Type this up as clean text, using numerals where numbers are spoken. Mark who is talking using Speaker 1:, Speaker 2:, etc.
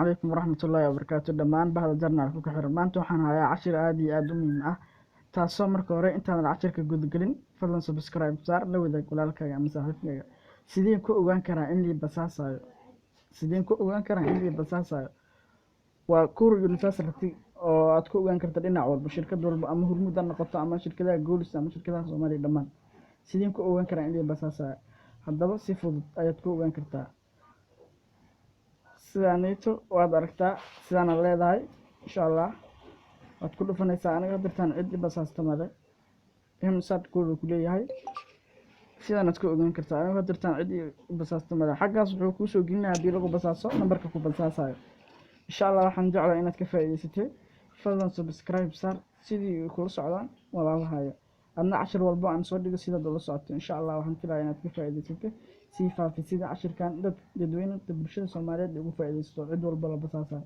Speaker 1: عليكم ورحمة الله وبركاته دمان بهذا جرنا ku xiran maanta waxaan hayaa cashir aad iyo aad u muhiim ah taasoo marka hore intaan cashirka guda gelin fadlan subscribe saar la wadaag walaalkaaga ama saaxiibkaaga sideen ku ogaan karaa in lii basaasayo waa Kuru University oo aad ku ogaan karta dhinac walba shirkad walba ama Hormuud ha noqoto ama shirkadaha Golis ama shirkadaha Soomaaliya dhamaan sideen ku ogaan karaa in lii basaasayo haddaba si fudud ayaad ku ogaan kartaa sidaanayto waad aragtaa sidaan leedahay insha Allah waad ku dhufanaysaa aniga dirtaan cid basaasta male imsaad ku leeyahay sidaan aad ku ogaan kartaa aniga dirtaan cid basaasta male xaggaas wuxuu ku soo gelinayaa hadii lagu basaaso nambarka ku basaasayo insha Allah waxaan jeclahay inaad ka faa'iidaysatay fadlan subscribe saar sidii kula socdaan walaalahaaga adna cashir walbo aan soo dhigo sida dula socoto insha Allah waxaan filayaa inaad ka faa'iidaysatay si faafisida cashirkan dadweynaha bulshada Soomaaliyeed ugu faa'iidaysto cid walba la basaasayo